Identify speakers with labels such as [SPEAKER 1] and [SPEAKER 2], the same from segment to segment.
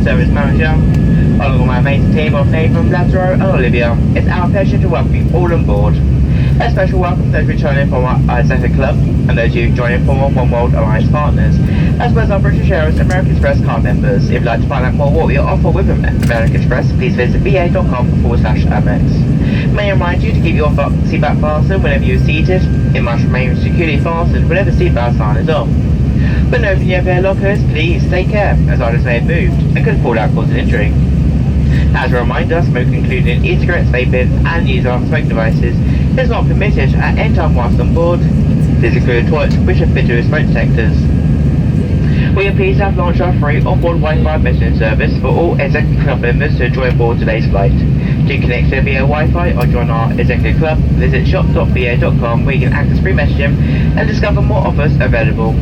[SPEAKER 1] Service Manager. Along with my amazing team of Nathan, Lazaro and Olivia, it's our pleasure to welcome you all on board. A special welcome to those returning from our Isaac Club and those who joining from our One World Alliance partners, as well as our British Airways American Express card members. If you'd like to find out more what we offer with American Express, please visit ba.com/Amex. May I remind you to keep your seatbelt fastened whenever you're seated. It must remain securely fastened whenever seatbelt sign is on. When opening your air lockers, please take care, as items may have moved and could fall out causing injury. As a reminder, smoking including e-cigarettes, vaping and use of smoke devices is not permitted at any time whilst on board. This includes toilets which are fitted with smoke detectors. We are pleased to have launched our free onboard Wi-Fi messaging service for all Executive Club members to join aboard today's flight. To connect to via Wi-Fi or join our Executive Club, visit shop.ba.com where you can access free messaging and discover more offers available.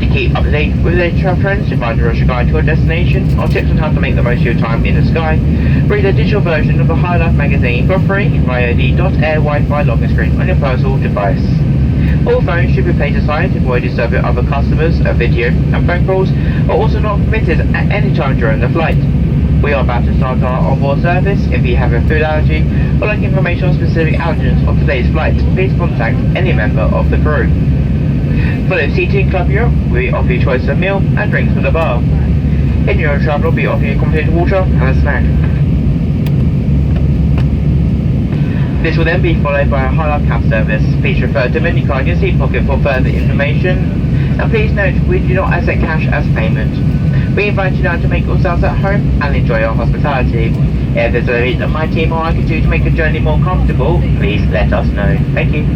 [SPEAKER 1] To keep up to date with the travel trends, to find a rush guide to your destination or tips on how to make the most of your time in the sky, read a digital version of the High Life magazine for free via the .air Wi-Fi login screen on your personal device. All phones should be placed aside to avoid disturbing other customers. Video and phone calls are also not permitted at any time during the flight. We are about to start our onboard service. If you have a food allergy or like information on specific allergens of today's flight, please contact any member of the crew. For the seating in Club Europe, we offer you choice of meal and drinks from the bar. In Euro Travel, we'll be offering you complimentary water and a snack. This will then be followed by a High Life cab service. Please refer to the menu card in your seat pocket for further information. And please note, we do not accept cash as payment. We invite you now to make yourselves at home and enjoy our hospitality. If there's anything that my team or I can do to make the journey more comfortable, please let us know. Thank you.